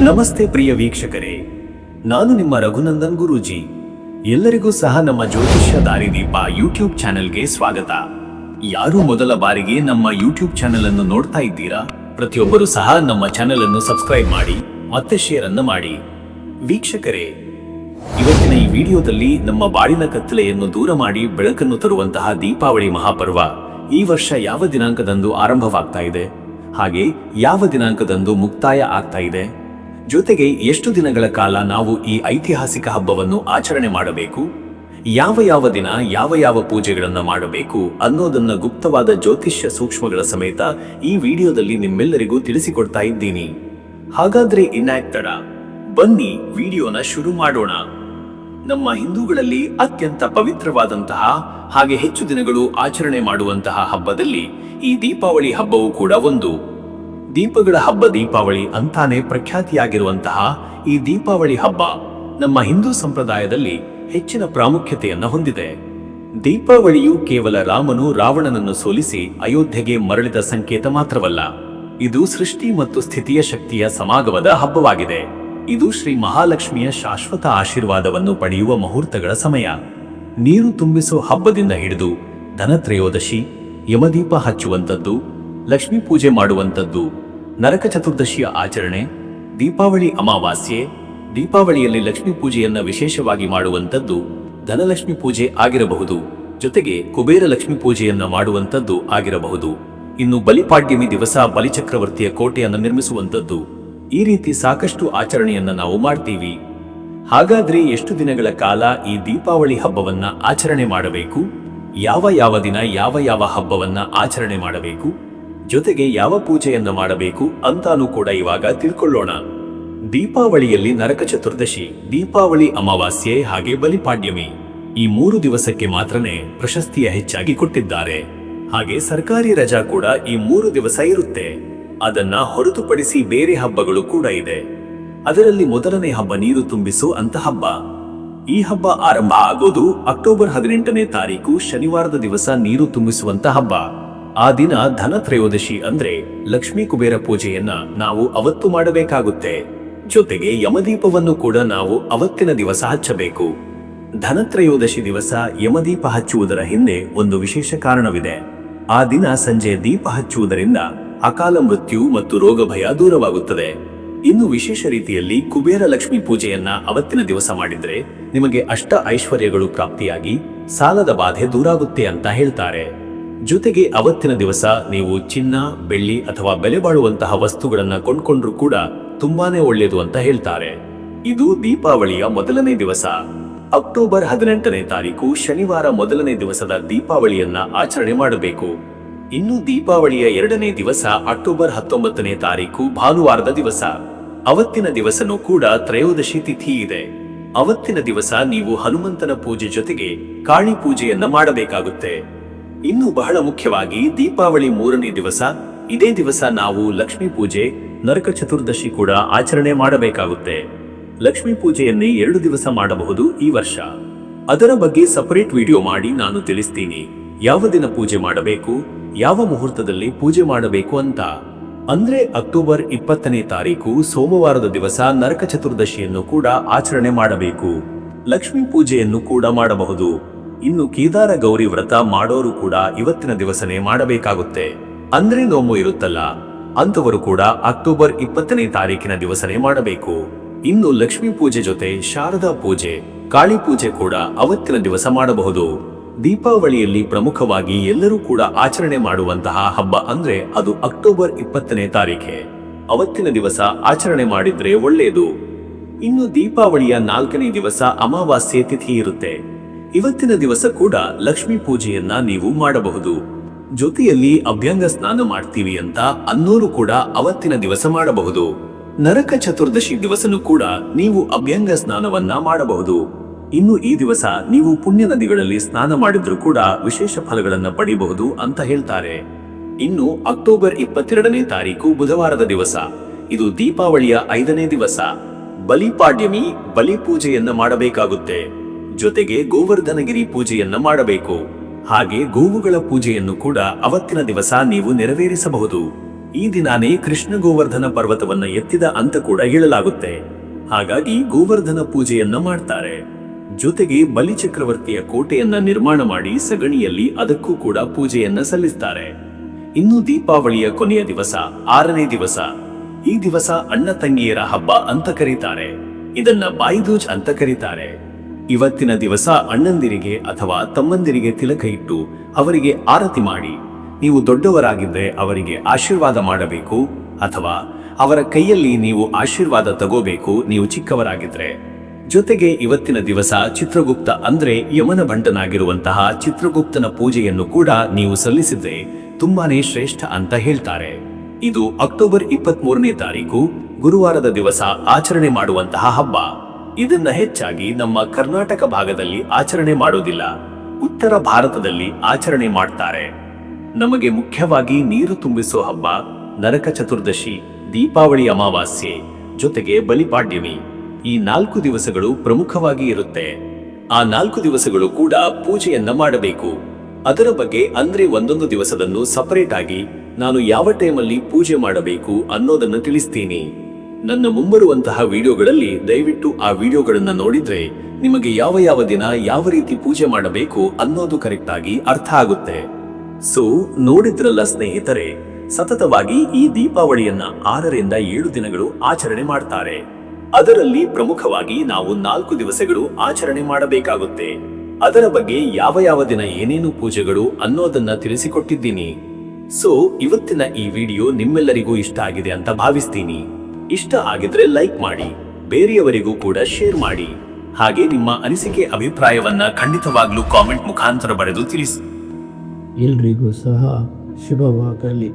ನಮಸ್ತೆ ಪ್ರಿಯ ವೀಕ್ಷಕರೇ, ನಾನು ನಿಮ್ಮ ರಘುನಂದನ್ ಗುರೂಜಿ. ಎಲ್ಲರಿಗೂ ಸಹ ನಮ್ಮ ಜ್ಯೋತಿಷ್ಯ ದಾರಿದೀಪ ಯೂಟ್ಯೂಬ್ ಚಾನೆಲ್ಗೆ ಸ್ವಾಗತ. ಯಾರು ಮೊದಲ ಬಾರಿಗೆ ನಮ್ಮ ಯೂಟ್ಯೂಬ್ ಚಾನೆಲ್ ಅನ್ನು ನೋಡ್ತಾ ಇದ್ದೀರಾ, ಪ್ರತಿಯೊಬ್ಬರು ಸಹ ನಮ್ಮ ಚಾನೆಲ್ ಅನ್ನು ಸಬ್ಸ್ಕ್ರೈಬ್ ಮಾಡಿ ಮತ್ತೆ ಶೇರ್ ಅನ್ನು ಮಾಡಿ. ವೀಕ್ಷಕರೇ, ಇವತ್ತಿನ ಈ ವಿಡಿಯೋದಲ್ಲಿ ನಮ್ಮ ಬಾಳಿನ ಕತ್ತಲೆಯನ್ನು ದೂರ ಮಾಡಿ ಬೆಳಕನ್ನು ತರುವಂತಹ ದೀಪಾವಳಿ ಮಹಾಪರ್ವ ಈ ವರ್ಷ ಯಾವ ದಿನಾಂಕದಂದು ಆರಂಭವಾಗ್ತಾ ಇದೆ, ಹಾಗೆ ಯಾವ ದಿನಾಂಕದಂದು ಮುಕ್ತಾಯ ಆಗ್ತಾ ಇದೆ, ಜೊತೆಗೆ ಎಷ್ಟು ದಿನಗಳ ಕಾಲ ನಾವು ಈ ಐತಿಹಾಸಿಕ ಹಬ್ಬವನ್ನು ಆಚರಣೆ ಮಾಡಬೇಕು, ಯಾವ ದಿನ ಯಾವ ಪೂಜೆಗಳನ್ನು ಮಾಡಬೇಕು ಅನ್ನೋದನ್ನ ಗುಪ್ತವಾದ ಜ್ಯೋತಿಷ್ಯ ಸೂಕ್ಷ್ಮಗಳ ಸಮೇತ ಈ ವಿಡಿಯೋದಲ್ಲಿ ನಿಮ್ಮೆಲ್ಲರಿಗೂ ತಿಳಿಸಿಕೊಡ್ತಾ ಇದ್ದೀನಿ. ಹಾಗಾದ್ರೆ ಇನ್ಯಾಕ್ ತಡ, ಬನ್ನಿ ವಿಡಿಯೋನ ಶುರು ಮಾಡೋಣ. ನಮ್ಮ ಹಿಂದೂಗಳಲ್ಲಿ ಅತ್ಯಂತ ಪವಿತ್ರವಾದಂತಹ ಹಾಗೆ ಹೆಚ್ಚು ದಿನಗಳು ಆಚರಣೆ ಮಾಡುವಂತಹ ಹಬ್ಬದಲ್ಲಿ ಈ ದೀಪಾವಳಿ ಹಬ್ಬವು ಕೂಡ ಒಂದು. ದೀಪಗಳ ಹಬ್ಬ ದೀಪಾವಳಿ ಅಂತಾನೆ ಪ್ರಖ್ಯಾತಿಯಾಗಿರುವಂತಹ ಈ ದೀಪಾವಳಿ ಹಬ್ಬ ನಮ್ಮ ಹಿಂದೂ ಸಂಪ್ರದಾಯದಲ್ಲಿ ಹೆಚ್ಚಿನ ಪ್ರಾಮುಖ್ಯತೆಯನ್ನು ಹೊಂದಿದೆ. ದೀಪಾವಳಿಯು ಕೇವಲ ರಾಮನು ರಾವಣನನ್ನು ಸೋಲಿಸಿ ಅಯೋಧ್ಯೆಗೆ ಮರಳಿದ ಸಂಕೇತ ಮಾತ್ರವಲ್ಲ, ಇದು ಸೃಷ್ಟಿ ಮತ್ತು ಸ್ಥಿತಿಯ ಶಕ್ತಿಯ ಸಮಾಗಮದ ಹಬ್ಬವಾಗಿದೆ. ಇದು ಶ್ರೀ ಮಹಾಲಕ್ಷ್ಮಿಯ ಶಾಶ್ವತ ಆಶೀರ್ವಾದವನ್ನು ಪಡೆಯುವ ಮುಹೂರ್ತಗಳ ಸಮಯ. ನೀರು ತುಂಬಿಸುವ ಹಬ್ಬದಿಂದ ಹಿಡಿದು ಧನತ್ರಯೋದಶಿ, ಯಮದೀಪ ಹಚ್ಚುವಂಥದ್ದು, ಲಕ್ಷ್ಮೀ ಪೂಜೆ ಮಾಡುವಂಥದ್ದು, ನರಕ ಚತುರ್ದಶಿಯ ಆಚರಣೆ, ದೀಪಾವಳಿ ಅಮಾವಾಸ್ಯೆ, ದೀಪಾವಳಿಯಲ್ಲಿ ಲಕ್ಷ್ಮೀ ಪೂಜೆಯನ್ನ ವಿಶೇಷವಾಗಿ ಮಾಡುವಂಥದ್ದು, ಧನಲಕ್ಷ್ಮಿ ಪೂಜೆ ಆಗಿರಬಹುದು, ಜೊತೆಗೆ ಕುಬೇರ ಲಕ್ಷ್ಮಿ ಪೂಜೆಯನ್ನ ಮಾಡುವಂಥದ್ದು ಆಗಿರಬಹುದು. ಇನ್ನು ಬಲಿಪಾಡ್ಯಮಿ ದಿವಸ ಬಲಿಚಕ್ರವರ್ತಿಯ ಕೋಟೆಯನ್ನು ನಿರ್ಮಿಸುವಂಥದ್ದು. ಈ ರೀತಿ ಸಾಕಷ್ಟು ಆಚರಣೆಯನ್ನ ನಾವು ಮಾಡ್ತೀವಿ. ಹಾಗಾದ್ರೆ ಎಷ್ಟು ದಿನಗಳ ಕಾಲ ಈ ದೀಪಾವಳಿ ಹಬ್ಬವನ್ನ ಆಚರಣೆ ಮಾಡಬೇಕು, ಯಾವ ದಿನ ಯಾವ ಹಬ್ಬವನ್ನ ಆಚರಣೆ ಮಾಡಬೇಕು, ಜೊತೆಗೆ ಯಾವ ಪೂಜೆಯನ್ನ ಮಾಡಬೇಕು ಅಂತಾನೂ ಕೂಡ ಇವಾಗ ತಿಳ್ಕೊಳ್ಳೋಣ. ದೀಪಾವಳಿಯಲ್ಲಿ ನರಕ ಚತುರ್ದಶಿ, ದೀಪಾವಳಿ ಅಮಾವಾಸ್ಯೆ ಹಾಗೆ ಬಲಿಪಾಡ್ಯಮಿ ಈ 3 ದಿವಸಕ್ಕೆ ಮಾತ್ರನೇ ಪ್ರಶಸ್ತಿಯ ಹೆಚ್ಚಾಗಿ ಕೊಟ್ಟಿದ್ದಾರೆ. ಹಾಗೆ ಸರ್ಕಾರಿ ರಜಾ ಕೂಡ ಈ 3 ದಿವಸ ಇರುತ್ತೆ. ಅದನ್ನ ಹೊರತುಪಡಿಸಿ ಬೇರೆ ಹಬ್ಬಗಳು ಕೂಡ ಇದೆ. ಅದರಲ್ಲಿ ಮೊದಲನೇ ಹಬ್ಬ ನೀರು ತುಂಬಿಸೋ ಅಂತ ಹಬ್ಬ. ಈ ಹಬ್ಬ ಆರಂಭ ಆಗೋದು ಅಕ್ಟೋಬರ್ 18ನೇ ತಾರೀಕು ಶನಿವಾರದ ದಿವಸ ನೀರು ತುಂಬಿಸುವಂತ ಹಬ್ಬ. ಆ ದಿನ ಧನತ್ರಯೋದಶಿ ಅಂದ್ರೆ ಲಕ್ಷ್ಮೀ ಕುಬೇರ ಪೂಜೆಯನ್ನ ನಾವು ಅವತ್ತು ಮಾಡಬೇಕಾಗುತ್ತೆ. ಜೊತೆಗೆ ಯಮದೀಪವನ್ನು ಕೂಡ ನಾವು ಅವತ್ತಿನ ದಿವಸ ಹಚ್ಚಬೇಕು. ಧನತ್ರಯೋದಶಿ ದಿವಸ ಯಮದೀಪ ಹಚ್ಚುವುದರ ಹಿಂದೆ ಒಂದು ವಿಶೇಷ ಕಾರಣವಿದೆ. ಆ ದಿನ ಸಂಜೆ ದೀಪ ಹಚ್ಚುವುದರಿಂದ ಅಕಾಲ ಮೃತ್ಯು ಮತ್ತು ರೋಗ ಭಯ ದೂರವಾಗುತ್ತದೆ. ಇನ್ನು ವಿಶೇಷ ರೀತಿಯಲ್ಲಿ ಕುಬೇರ ಲಕ್ಷ್ಮಿ ಪೂಜೆಯನ್ನ ಅವತ್ತಿನ ದಿವಸ ಮಾಡಿದ್ರೆ ನಿಮಗೆ ಅಷ್ಟ ಐಶ್ವರ್ಯಗಳು ಪ್ರಾಪ್ತಿಯಾಗಿ ಸಾಲದ ಬಾಧೆ ದೂರಾಗುತ್ತೆ ಅಂತ ಹೇಳ್ತಾರೆ. ಜೊತೆಗೆ ಅವತ್ತಿನ ದಿವಸ ನೀವು ಚಿನ್ನ, ಬೆಳ್ಳಿ ಅಥವಾ ಬೆಲೆ ಬಾಳುವಂತಹ ವಸ್ತುಗಳನ್ನ ಕೊಂಡ್ಕೊಂಡ್ರು ಕೂಡ ತುಂಬಾನೇ ಒಳ್ಳೆಯದು ಅಂತ ಹೇಳ್ತಾರೆ. ಇದು ದೀಪಾವಳಿಯ ಮೊದಲನೇ ದಿವಸ. ಅಕ್ಟೋಬರ್ 18ನೇ ತಾರೀಕು ಶನಿವಾರ ಮೊದಲನೇ ದಿವಸದ ದೀಪಾವಳಿಯನ್ನ ಆಚರಣೆ ಮಾಡಬೇಕು. ಇನ್ನು ದೀಪಾವಳಿಯ 2ನೇ ದಿವಸ ಅಕ್ಟೋಬರ್ 19ನೇ ತಾರೀಕು ಭಾನುವಾರದ ದಿವಸ. ಅವತ್ತಿನ ದಿವಸನೂ ಕೂಡ ತ್ರಯೋದಶಿ ತಿಥಿ ಇದೆ. ಅವತ್ತಿನ ದಿವಸ ನೀವು ಹನುಮಂತನ ಪೂಜೆ ಜೊತೆಗೆ ಕಾಳಿ ಪೂಜೆಯನ್ನ ಮಾಡಬೇಕಾಗುತ್ತೆ. ಇನ್ನು ಬಹಳ ಮುಖ್ಯವಾಗಿ ದೀಪಾವಳಿ 3ನೇ ದಿವಸ, ಇದೇ ದಿವಸ ನಾವು ಲಕ್ಷ್ಮೀ ಪೂಜೆ, ನರಕ ಚತುರ್ದಶಿ ಕೂಡ ಆಚರಣೆ ಮಾಡಬೇಕಾಗುತ್ತೆ. ಲಕ್ಷ್ಮೀ ಪೂಜೆಯನ್ನೇ 2 ದಿವಸ ಮಾಡಬಹುದು ಈ ವರ್ಷ. ಅದರ ಬಗ್ಗೆ ಸಪರೇಟ್ ವಿಡಿಯೋ ಮಾಡಿ ನಾನು ತಿಳಿಸ್ತೀನಿ. ಯಾವ ದಿನ ಪೂಜೆ ಮಾಡಬೇಕು, ಯಾವ ಮುಹೂರ್ತದಲ್ಲಿ ಪೂಜೆ ಮಾಡಬೇಕು ಅಂತ. ಅಂದ್ರೆ ಅಕ್ಟೋಬರ್ 20ನೇ ತಾರೀಕು ಸೋಮವಾರದ ದಿವಸ ನರಕ ಚತುರ್ದಶಿಯನ್ನು ಕೂಡ ಆಚರಣೆ ಮಾಡಬೇಕು. ಲಕ್ಷ್ಮೀ ಪೂಜೆಯನ್ನು ಕೂಡ ಮಾಡಬಹುದು. ಇನ್ನು ಕೇದಾರ ಗೌರಿ ವ್ರತ ಮಾಡೋರು ಕೂಡ ಇವತ್ತಿನ ದಿವಸನೇ ಮಾಡಬೇಕಾಗುತ್ತೆ. ಅಂದ್ರೆ ನೋಮು ಇರುತ್ತಲ್ಲ, ಅಂತವರು ಕೂಡ ಅಕ್ಟೋಬರ್ 20ನೇ ತಾರೀಕಿನ ದಿವಸನೇ ಮಾಡಬೇಕು. ಇನ್ನು ಲಕ್ಷ್ಮೀ ಪೂಜೆ ಜೊತೆ ಶಾರದಾ ಪೂಜೆ, ಕಾಳಿ ಪೂಜೆ ಕೂಡ ಅವತ್ತಿನ ದಿವಸ ಮಾಡಬಹುದು. ದೀಪಾವಳಿಯಲ್ಲಿ ಪ್ರಮುಖವಾಗಿ ಎಲ್ಲರೂ ಕೂಡ ಆಚರಣೆ ಮಾಡುವಂತಹ ಹಬ್ಬ ಅಂದ್ರೆ ಅದು ಅಕ್ಟೋಬರ್ 20ನೇ ತಾರೀಖೆ. ಅವತ್ತಿನ ದಿವಸ ಆಚರಣೆ ಮಾಡಿದ್ರೆ ಒಳ್ಳೆಯದು. ಇನ್ನು ದೀಪಾವಳಿಯ 4ನೇ ದಿವಸ ಅಮಾವಾಸ್ಯೆ ತಿಥಿ ಇರುತ್ತೆ. ಇವತ್ತಿನ ದಿವಸ ಕೂಡ ಲಕ್ಷ್ಮೀ ಪೂಜೆಯನ್ನ ನೀವು ಮಾಡಬಹುದು. ಜೊತೆಯಲ್ಲಿ ಅಭ್ಯಂಗ ಸ್ನಾನ ಮಾಡ್ತೀವಿ ಅಂತ ಅನ್ನೋರು ಕೂಡ ಅವತ್ತಿನ ದಿವಸ ಮಾಡಬಹುದು. ನರಕ ಚತುರ್ದಶಿ ದಿವಸನೂ ಕೂಡ ನೀವು ಅಭ್ಯಂಗ ಸ್ನಾನವನ್ನ ಮಾಡಬಹುದು. ಇನ್ನು ಈ ದಿವಸ ನೀವು ಪುಣ್ಯ ನದಿಗಳಲ್ಲಿ ಸ್ನಾನ ಮಾಡಿದ್ರೂ ಕೂಡ ವಿಶೇಷ ಫಲಗಳನ್ನು ಪಡೆಯಬಹುದು ಅಂತ ಹೇಳ್ತಾರೆ. ಇನ್ನು ಅಕ್ಟೋಬರ್ 22ನೇ ತಾರೀಕು ಬುಧವಾರದ ದಿವಸ, ಇದು ದೀಪಾವಳಿಯ 5ನೇ ದಿವಸ. ಬಲಿಪಾಡ್ಯಮಿ, ಬಲಿ ಪೂಜೆಯನ್ನ ಮಾಡಬೇಕಾಗುತ್ತೆ. ಜೊತೆಗೆ ಗೋವರ್ಧನಗಿರಿ ಪೂಜೆಯನ್ನ ಮಾಡಬೇಕು. ಹಾಗೆ ಗೋವುಗಳ ಪೂಜೆಯನ್ನು ಕೂಡ ಅವತ್ತಿನ ದಿವಸ ನೀವು ನೆರವೇರಿಸಬಹುದು. ಈ ದಿನಾನೇ ಕೃಷ್ಣ ಗೋವರ್ಧನ ಪರ್ವತವನ್ನ ಎತ್ತಿದ ಅಂತ ಕೂಡ ಹೇಳಲಾಗುತ್ತೆ. ಹಾಗಾಗಿ ಗೋವರ್ಧನ ಪೂಜೆಯನ್ನ ಮಾಡ್ತಾರೆ. ಜೊತೆಗೆ ಬಲಿ ಚಕ್ರವರ್ತಿಯ ಕೋಟೆಯನ್ನ ನಿರ್ಮಾಣ ಮಾಡಿ ಸಗಣಿಯಲ್ಲಿ ಅದಕ್ಕೂ ಕೂಡ ಪೂಜೆಯನ್ನ ಸಲ್ಲಿಸ್ತಾರೆ. ಇನ್ನು ದೀಪಾವಳಿಯ ಕೊನೆಯ ದಿವಸ 6ನೇ ದಿವಸ. ಈ ದಿವಸ ಅಣ್ಣ ತಂಗಿಯರ ಹಬ್ಬ ಅಂತ ಕರೀತಾರೆ. ಇದನ್ನ ಬಾಯಿದೂಜ್ ಅಂತ ಕರೀತಾರೆ. ಇವತ್ತಿನ ದಿವಸ ಅಣ್ಣಂದಿರಿಗೆ ಅಥವಾ ತಮ್ಮಂದಿರಿಗೆ ತಿಲಕ ಇಟ್ಟು ಅವರಿಗೆ ಆರತಿ ಮಾಡಿ, ನೀವು ದೊಡ್ಡವರಾಗಿದ್ದರೆ ಅವರಿಗೆ ಆಶೀರ್ವಾದ ಮಾಡಬೇಕು ಅಥವಾ ಅವರ ಕೈಯಲ್ಲಿ ನೀವು ಆಶೀರ್ವಾದ ತಗೋಬೇಕು ನೀವು ಚಿಕ್ಕವರಾಗಿದ್ರೆ. ಜೊತೆಗೆ ಇವತ್ತಿನ ದಿವಸ ಚಿತ್ರಗುಪ್ತ ಅಂದ್ರೆ ಯಮನ ಬಂಟನಾಗಿರುವಂತಹ ಚಿತ್ರಗುಪ್ತನ ಪೂಜೆಯನ್ನು ಕೂಡ ನೀವು ಸಲ್ಲಿಸಿದ್ರೆ ತುಂಬಾನೇ ಶ್ರೇಷ್ಠ ಅಂತ ಹೇಳ್ತಾರೆ. ಇದು ಅಕ್ಟೋಬರ್ 23ನೇ ತಾರೀಕು ಗುರುವಾರದ ದಿವಸ ಆಚರಣೆ ಮಾಡುವಂತಹ ಹಬ್ಬ. ಇದನ್ನ ಹೆಚ್ಚಾಗಿ ನಮ್ಮ ಕರ್ನಾಟಕ ಭಾಗದಲ್ಲಿ ಆಚರಣೆ ಮಾಡೋದಿಲ್ಲ, ಉತ್ತರ ಭಾರತದಲ್ಲಿ ಆಚರಣೆ ಮಾಡ್ತಾರೆ. ನಮಗೆ ಮುಖ್ಯವಾಗಿ ನೀರು ತುಂಬಿಸೋ ಹಬ್ಬ ನರಕ ಚತುರ್ದಶಿ, ದೀಪಾವಳಿ ಅಮಾವಾಸ್ಯೆ, ಜೊತೆಗೆ ಬಲಿಪಾಡ್ಯಮಿ, ಈ 4 ದಿವಸಗಳು ಪ್ರಮುಖವಾಗಿ ಇರುತ್ತೆ. ಆ 4 ದಿವಸಗಳು ಕೂಡ ಪೂಜೆಯನ್ನ ಮಾಡಬೇಕು. ಅದರ ಬಗ್ಗೆ ಅಂದ್ರೆ ಒಂದೊಂದು ದಿವಸದನ್ನು ಸಪರೇಟ್ ಆಗಿ ನಾನು ಯಾವ ಟೈಮಲ್ಲಿ ಪೂಜೆ ಮಾಡಬೇಕು ಅನ್ನೋದನ್ನು ತಿಳಿಸ್ತೀನಿ. ನನ್ನ ಮುಂಬರುವಂತಹ ವಿಡಿಯೋಗಳಲ್ಲಿ ದಯವಿಟ್ಟು ಆ ವಿಡಿಯೋಗಳನ್ನ ನೋಡಿದ್ರೆ ನಿಮಗೆ ಯಾವ ದಿನ ಯಾವ ರೀತಿ ಪೂಜೆ ಮಾಡಬೇಕು ಅನ್ನೋದು ಕರೆಕ್ಟ್ ಆಗಿ ಅರ್ಥ ಆಗುತ್ತೆ. ಸೊ ನೋಡಿದ್ರಲ್ಲ ಸ್ನೇಹಿತರೆ, ಸತತವಾಗಿ ಈ ದೀಪಾವಳಿಯನ್ನ 6ರಿಂದ 7 ದಿನಗಳು ಆಚರಣೆ ಮಾಡ್ತಾರೆ. ಅದರಲ್ಲಿ ಪ್ರಮುಖವಾಗಿ ನಾವು 4 ದಿವಸಗಳು ಆಚರಣೆ ಮಾಡಬೇಕಾಗುತ್ತೆ. ಅದರ ಬಗ್ಗೆ ಯಾವ ದಿನ ಏನೇನು ಪೂಜೆಗಳು ಅನ್ನೋದನ್ನ ತಿಳಿಸಿಕೊಟ್ಟಿದ್ದೀನಿ. ಸೊ ಇವತ್ತಿನ ಈ ವಿಡಿಯೋ ನಿಮ್ಮೆಲ್ಲರಿಗೂ ಇಷ್ಟ ಆಗಿದೆ ಅಂತ ಭಾವಿಸ್ತೀನಿ. ಇಷ್ಟ ಆಗಿದ್ರೆ ಲೈಕ್ ಮಾಡಿ, ಬೇರೆಯವರಿಗೂ ಕೂಡ ಶೇರ್ ಮಾಡಿ. ಹಾಗೆ ನಿಮ್ಮ ಅನಿಸಿಕೆ ಅಭಿಪ್ರಾಯವನ್ನ ಖಂಡಿತವಾಗ್ಲೂ ಕಾಮೆಂಟ್ ಮುಖಾಂತರ ಬರೆದು ತಿಳಿಸಿ. ಎಲ್ರಿಗೂ ಸಹ ಶುಭವಾಗಲಿ.